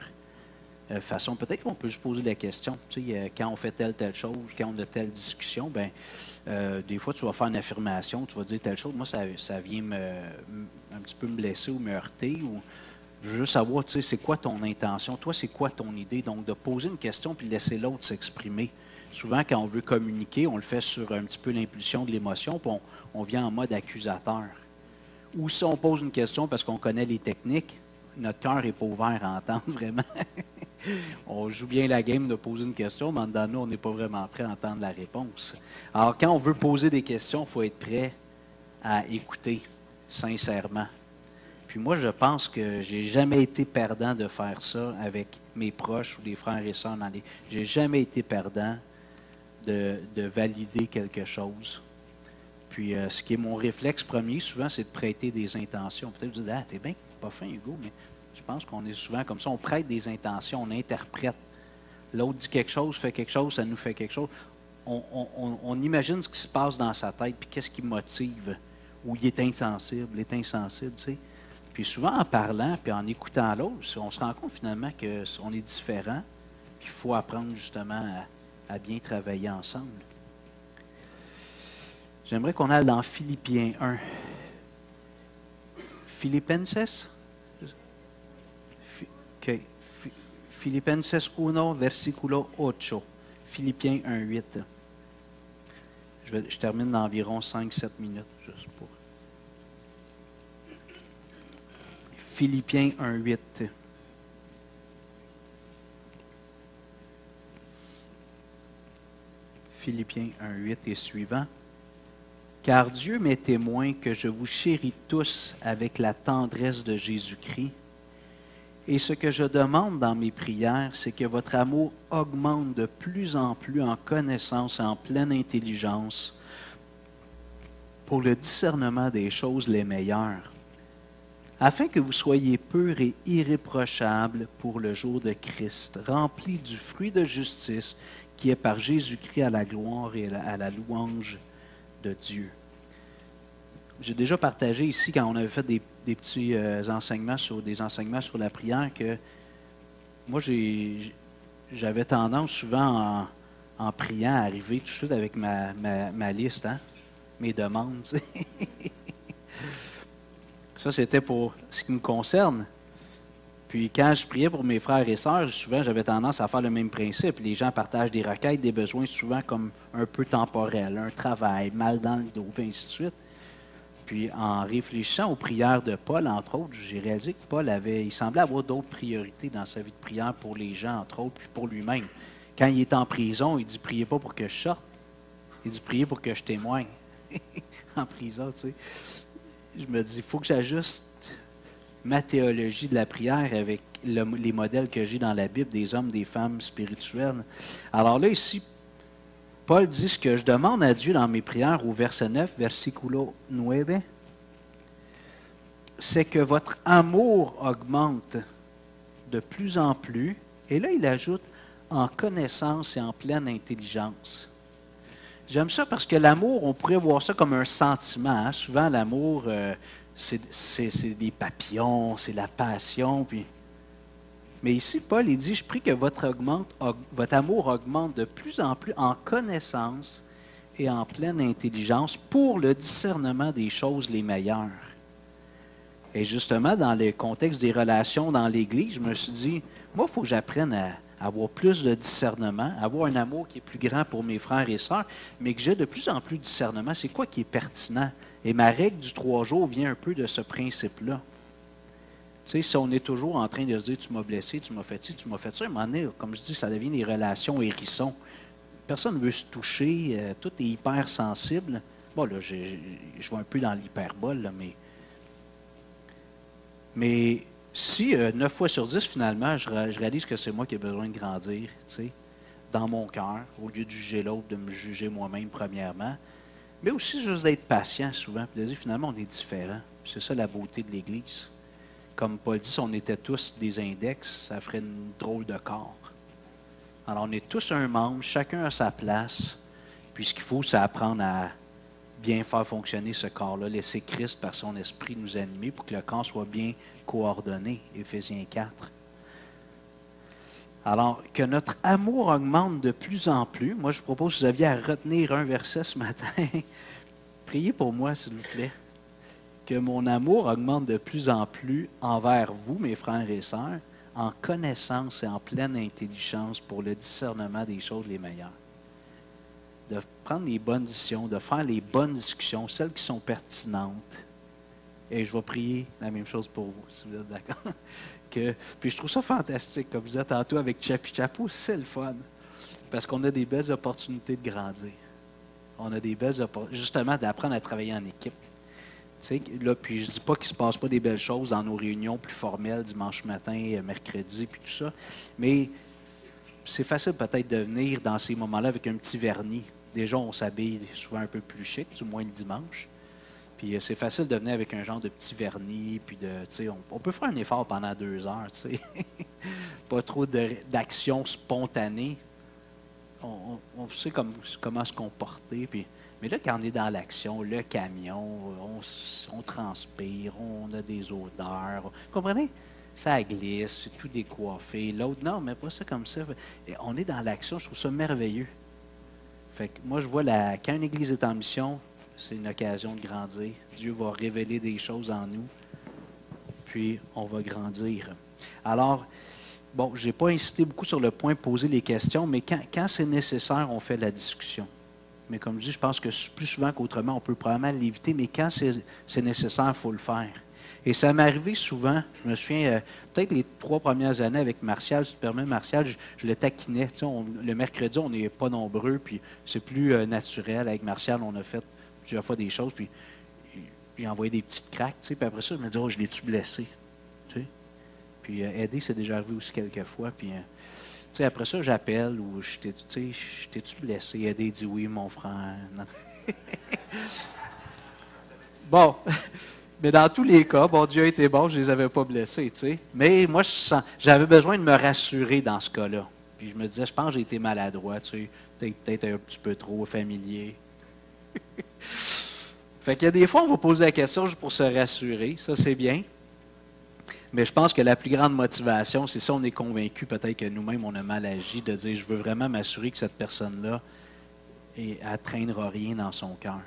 façon. Peut-être qu'on peut se poser la question, tu sais, quand on fait telle chose, quand on a telle discussion, bien, des fois, tu vas faire une affirmation, tu vas dire telle chose. Moi, ça vient un petit peu me blesser ou me heurter, ou je veux juste savoir, tu sais, c'est quoi ton intention? Toi, c'est quoi ton idée? Donc, de poser une question puis laisser l'autre s'exprimer. Souvent, quand on veut communiquer, on le fait sur un petit peu l'impulsion de l'émotion, puis on vient en mode accusateur. Ou si on pose une question parce qu'on connaît les techniques, notre cœur n'est pas ouvert à entendre vraiment. On joue bien la game de poser une question, mais en dedans de nous, on n'est pas vraiment prêt à entendre la réponse. Alors, quand on veut poser des questions, il faut être prêt à écouter sincèrement. Puis moi, je pense que j'ai jamais été perdant de faire ça avec mes proches ou des frères et sœurs. J'ai jamais été perdant de valider quelque chose. Puis, ce qui est mon réflexe premier, souvent, c'est de prêter des intentions. Peut-être que vous dites, ah, t'es bien pas fin, Hugo, mais je pense qu'on est souvent comme ça. On prête des intentions, on interprète. L'autre dit quelque chose, fait quelque chose, ça nous fait quelque chose. on imagine ce qui se passe dans sa tête, puis qu'est-ce qui motive, ou il est insensible, tu sais. Puis souvent, en parlant, puis en écoutant l'autre, on se rend compte finalement qu'on est différents, puis il faut apprendre justement à bien travailler ensemble. J'aimerais qu'on aille dans Philippiens 1. Philippenses? OK. Philippenses 1, versiculo 8. Philippiens 1, 8. Je termine dans environ 5-7 minutes, juste pour. Philippiens 1, 8. Philippiens 1, 8 et suivant. Car Dieu m'est témoin que je vous chéris tous avec la tendresse de Jésus-Christ. Et ce que je demande dans mes prières, c'est que votre amour augmente de plus en plus en connaissance et en pleine intelligence pour le discernement des choses les meilleures, afin que vous soyez purs et irréprochables pour le jour de Christ, remplis du fruit de justice qui est par Jésus-Christ à la gloire et à la louange de Dieu. J'ai déjà partagé ici, quand on avait fait des petits enseignements sur la prière, que moi, j'avais tendance souvent en priant à arriver tout de suite avec ma liste, hein, mes demandes. Ça, c'était pour ce qui me concerne. Puis quand je priais pour mes frères et sœurs, souvent, j'avais tendance à faire le même principe. Les gens partagent des requêtes, des besoins souvent comme un peu temporels, un travail, mal dans le dos, et ainsi de suite. Puis en réfléchissant aux prières de Paul, entre autres, j'ai réalisé que Paul il semblait avoir d'autres priorités dans sa vie de prière pour les gens, entre autres, puis pour lui-même. Quand il est en prison, il dit « Priez pas pour que je sorte ». Il dit « Priez pour que je témoigne ». En prison, tu sais. Je me dis, il faut que j'ajuste ma théologie de la prière avec les modèles que j'ai dans la Bible des hommes, des femmes spirituelles. Alors là, ici, Paul dit ce que je demande à Dieu dans mes prières au verset 9, versiculo 9, c'est que votre amour augmente de plus en plus. Et là, il ajoute en connaissance et en pleine intelligence. J'aime ça parce que l'amour, on pourrait voir ça comme un sentiment. Hein? Souvent, l'amour, c'est des papillons, c'est la passion. Puis... Mais ici, Paul, il dit, je prie que votre amour augmente de plus en plus en connaissance et en pleine intelligence pour le discernement des choses les meilleures. Et justement, dans le contexte des relations dans l'Église, je me suis dit, moi, il faut que j'apprenne à avoir plus de discernement, avoir un amour qui est plus grand pour mes frères et sœurs, mais que j'ai de plus en plus de discernement. C'est quoi qui est pertinent? Et ma règle du 3 jours vient un peu de ce principe-là. Tu sais, si on est toujours en train de se dire « tu m'as blessé, tu m'as fait ci, tu m'as fait ça », à un moment donné, comme je dis, ça devient des relations hérissons. Personne ne veut se toucher, tout est hyper sensible. Bon, là, je vais un peu dans l'hyperbole, là, mais si 9 fois sur 10, finalement, je réalise que c'est moi qui ai besoin de grandir, tu sais, dans mon cœur, au lieu de juger l'autre, de me juger moi-même premièrement, mais aussi juste d'être patient souvent, puis de dire finalement on est différents. C'est ça la beauté de l'Église. Comme Paul dit, si on était tous des index, ça ferait une drôle de corps. Alors on est tous un membre, chacun a sa place, puis ce qu'il faut, c'est apprendre à bien faire fonctionner ce corps-là, laisser Christ par son esprit nous animer pour que le corps soit bien coordonné, Éphésiens 4. Alors, que notre amour augmente de plus en plus. Moi, je vous propose que vous aviez à retenir un verset ce matin. Priez pour moi, s'il vous plaît. Que mon amour augmente de plus en plus envers vous, mes frères et sœurs, en connaissance et en pleine intelligence pour le discernement des choses les meilleures. De prendre les bonnes décisions, de faire les bonnes discussions, celles qui sont pertinentes. Et je vais prier la même chose pour vous, si vous êtes d'accord. Puis je trouve ça fantastique, comme je disais tantôt avec Chapi Chapeau, c'est le fun. Parce qu'on a des belles opportunités de grandir. On a des belles opportunités, justement, d'apprendre à travailler en équipe. Tu sais, là, puis je ne dis pas qu'il ne se passe pas des belles choses dans nos réunions plus formelles, dimanche matin, mercredi, puis tout ça. Mais c'est facile peut-être de venir dans ces moments-là avec un petit vernis. Déjà, on s'habille souvent un peu plus chic, du moins le dimanche. Puis c'est facile de venir avec un genre de petit vernis, puis on peut faire un effort pendant 2 heures, tu sais. Pas trop d'action spontanée. sait comment se comporter. Puis, mais là, quand on est dans l'action, le camion, on transpire, on a des odeurs. Vous comprenez? Ça glisse, c'est tout décoiffé. L'autre, non, mais pas ça comme ça. Et on est dans l'action, je trouve ça merveilleux. Fait que moi, je vois quand une église est en mission, c'est une occasion de grandir. Dieu va révéler des choses en nous, puis on va grandir. Alors, bon, je n'ai pas insisté beaucoup sur le point de poser les questions, mais quand c'est nécessaire, on fait la discussion. Mais comme je dis, je pense que plus souvent qu'autrement, on peut probablement l'éviter, mais quand c'est nécessaire, il faut le faire. Et ça m'est arrivé souvent, je me souviens, peut-être les 3 premières années avec Martial, si tu permets, Martial, je le taquinais. Tu sais, le mercredi, on n'est pas nombreux, puis c'est plus naturel. Avec Martial, on a fait plusieurs fois des choses, puis j'ai envoyé des petites craques, tu sais, puis après ça, je me dis, oh, je l'ai-tu blessé? Tu sais? Puis aider, c'est déjà arrivé aussi quelques fois, puis tu sais, après ça, j'appelle, ou je t'ai-tu blessé? Aider dit oui, mon frère. Non. Bon. Mais dans tous les cas, bon, Dieu a été bon, je ne les avais pas blessés, tu sais. Mais moi, j'avais besoin de me rassurer dans ce cas-là. Puis je me disais, je pense que j'ai été maladroit, tu sais, peut-être un petit peu trop familier. Fait qu'il y a des fois, on va poser la question juste pour se rassurer, ça c'est bien. Mais je pense que la plus grande motivation, c'est ça, on est convaincu peut-être que nous-mêmes, on a mal agi, de dire, je veux vraiment m'assurer que cette personne-là ne traînera rien dans son cœur.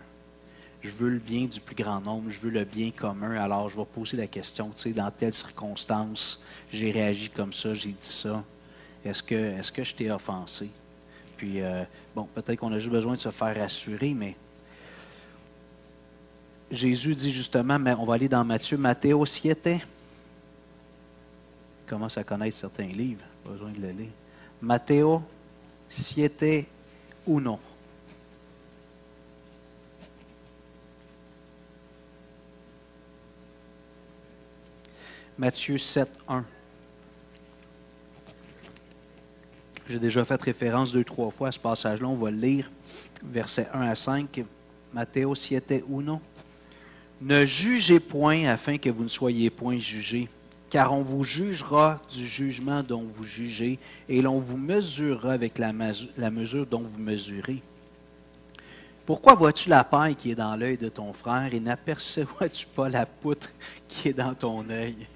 Je veux le bien du plus grand nombre, je veux le bien commun, alors je vais poser la question, tu sais, dans telle circonstance, j'ai réagi comme ça, j'ai dit ça. Est-ce que je t'ai offensé? Puis, bon, peut-être qu'on a juste besoin de se faire rassurer, mais Jésus dit justement, mais on va aller dans Matthéo 7. Il commence à connaître certains livres, pas besoin de le lire. Matthéo 7, 1. Matthieu 7, 1. J'ai déjà fait référence 2-3 fois à ce passage-là. On va le lire, versets 1 à 5. Matthéo 7, 1. Ne jugez point afin que vous ne soyez point jugés, car on vous jugera du jugement dont vous jugez, et l'on vous mesurera avec la mesure dont vous mesurez. Pourquoi vois-tu la paille qui est dans l'œil de ton frère et n'aperçois-tu pas la poutre qui est dans ton œil?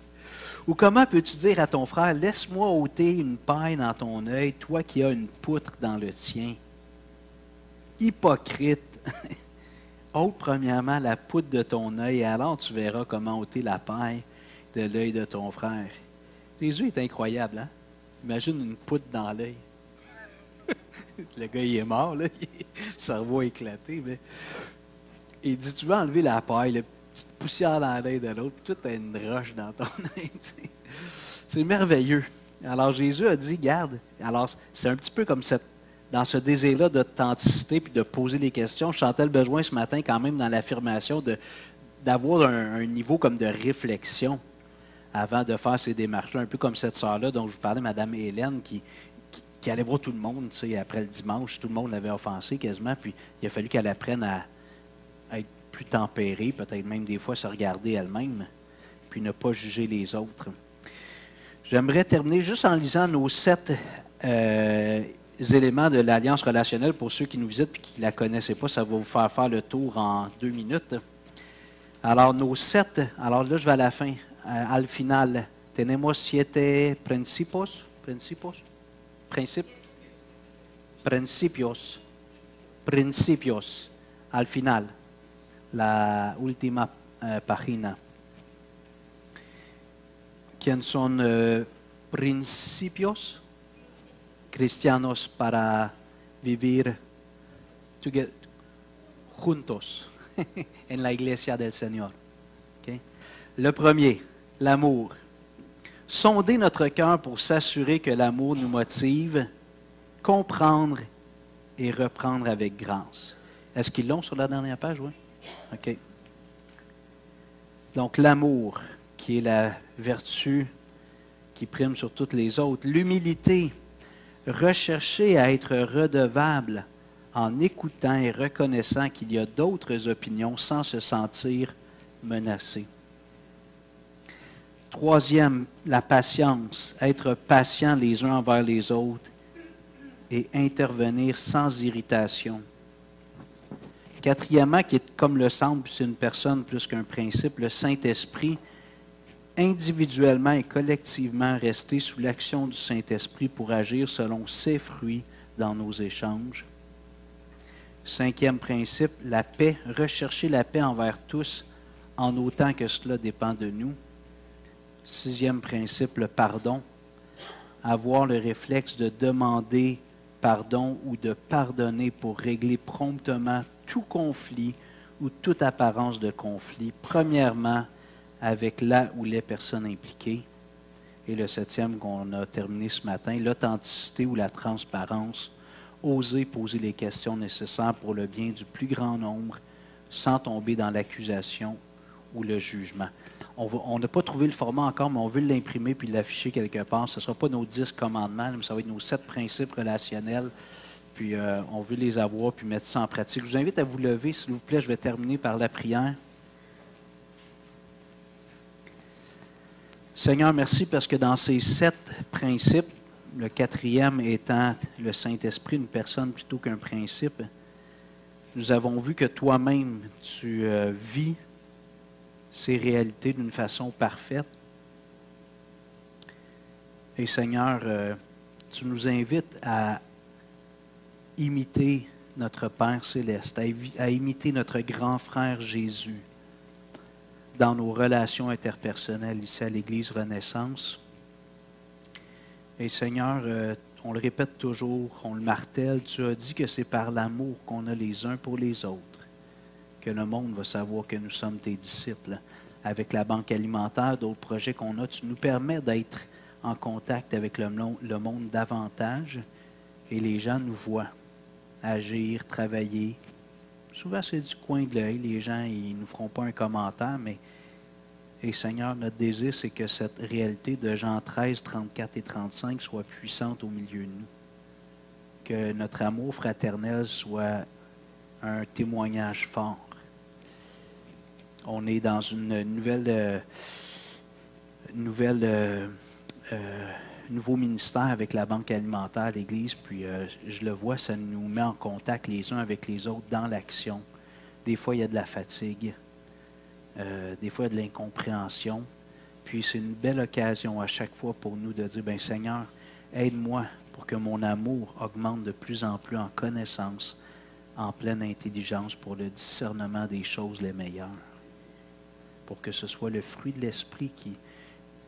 Ou comment peux-tu dire à ton frère, laisse-moi ôter une paille dans ton œil, toi qui as une poutre dans le tien? Hypocrite! Ôte premièrement la poutre de ton œil, et alors tu verras comment ôter la paille de l'œil de ton frère. Jésus est incroyable, hein? Imagine une poutre dans l'œil. Le gars, il est mort, là. Le cerveau a éclaté. Mais... Il dit, tu veux enlever la paille, la petite poussière dans l'œil de l'autre, puis tout a une roche dans ton œil. C'est merveilleux. Alors Jésus a dit, garde. Alors c'est un petit peu comme dans ce désir-là d'authenticité puis de poser des questions. Je sentais le besoin ce matin quand même dans l'affirmation d'avoir un niveau comme de réflexion avant de faire ces démarches-là. Un peu comme cette sœur-là dont je vous parlais, Mme Hélène, qui allait voir tout le monde, tu sais, après le dimanche. Tout le monde l'avait offensé quasiment. Puis il a fallu qu'elle apprenne à être plus tempérée, peut-être même des fois se regarder elle-même, puis ne pas juger les autres. J'aimerais terminer juste en lisant nos 7 éléments de l'alliance relationnelle pour ceux qui nous visitent et qui ne la connaissaient pas. Ça va vous faire le tour en 2 minutes. Alors, nos 7, alors là, je vais à la fin. Al final, tenemos 7 principios. Principios. Al final, la última página. ¿Quién son principios cristianos para vivir juntos en la iglesia del Señor? Okay? Le premier, l'amour. Sonder notre cœur pour s'assurer que l'amour nous motive, comprendre et reprendre avec grâce. Est-ce qu'ils l'ont sur la dernière page? Oui. OK. Donc, l'amour, qui est la vertu qui prime sur toutes les autres. L'humilité, rechercher à être redevable en écoutant et reconnaissant qu'il y a d'autres opinions sans se sentir menacé. Troisième, la patience, être patient les uns envers les autres et intervenir sans irritation. Quatrièmement, qui est comme le centre, puis c'est une personne plus qu'un principe, le Saint-Esprit, individuellement et collectivement rester sous l'action du Saint-Esprit pour agir selon ses fruits dans nos échanges. Cinquième principe, la paix, rechercher la paix envers tous en autant que cela dépend de nous. Sixième principe, le pardon, avoir le réflexe de demander pardon ou de pardonner pour régler promptement tout conflit ou toute apparence de conflit, premièrement avec la ou les personnes impliquées. Et le septième qu'on a terminé ce matin, l'authenticité ou la transparence, oser poser les questions nécessaires pour le bien du plus grand nombre sans tomber dans l'accusation ou le jugement. On n'a pas trouvé le format encore, mais on veut l'imprimer puis l'afficher quelque part. Ce ne sera pas nos 10 commandements, mais ça va être nos 7 principes relationnels. Puis on veut les avoir puis mettre ça en pratique. Je vous invite à vous lever, s'il vous plaît. Je vais terminer par la prière. Seigneur, merci parce que dans ces 7 principes, le quatrième étant le Saint-Esprit, une personne plutôt qu'un principe, nous avons vu que toi-même, tu vis ces réalités d'une façon parfaite. Et Seigneur, tu nous invites à imiter notre Père céleste, à imiter notre grand frère Jésus dans nos relations interpersonnelles ici à l'Église Renaissance. Et Seigneur, on le répète toujours, on le martèle, tu as dit que c'est par l'amour qu'on a les uns pour les autres que le monde va savoir que nous sommes tes disciples. Avec la banque alimentaire, d'autres projets qu'on a, tu nous permets d'être en contact avec le monde davantage et les gens nous voient agir, travailler. Souvent, c'est du coin de l'œil. Les gens, ils ne nous feront pas un commentaire, mais et Seigneur, notre désir, c'est que cette réalité de Jean 13, 34 et 35 soit puissante au milieu de nous. Que notre amour fraternel soit un témoignage fort. On est dans une nouveau ministère avec la Banque alimentaire, l'Église, puis je le vois, ça nous met en contact les uns avec les autres dans l'action. Des fois, il y a de la fatigue, des fois, il y a de l'incompréhension, puis c'est une belle occasion à chaque fois pour nous de dire, bien Seigneur, aide-moi pour que mon amour augmente de plus en plus en connaissance, en pleine intelligence pour le discernement des choses les meilleures. Pour que ce soit le fruit de l'esprit qui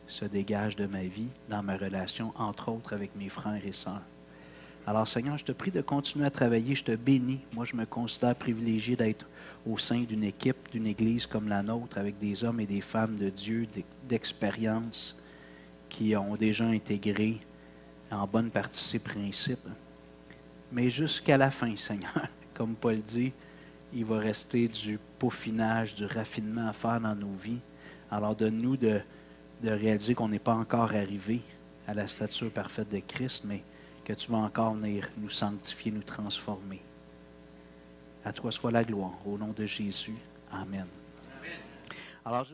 se dégage de ma vie, dans ma relation, entre autres, avec mes frères et sœurs. Alors, Seigneur, je te prie de continuer à travailler. Je te bénis. Moi, je me considère privilégié d'être au sein d'une équipe, d'une Église comme la nôtre, avec des hommes et des femmes de Dieu, d'expérience, qui ont déjà intégré en bonne partie ces principes. Mais jusqu'à la fin, Seigneur, comme Paul dit, il va rester du peaufinage, du raffinement à faire dans nos vies. Alors, donne-nous de réaliser qu'on n'est pas encore arrivé à la stature parfaite de Christ, mais que tu vas encore venir nous sanctifier, nous transformer. À toi soit la gloire, au nom de Jésus. Amen. Amen. Alors,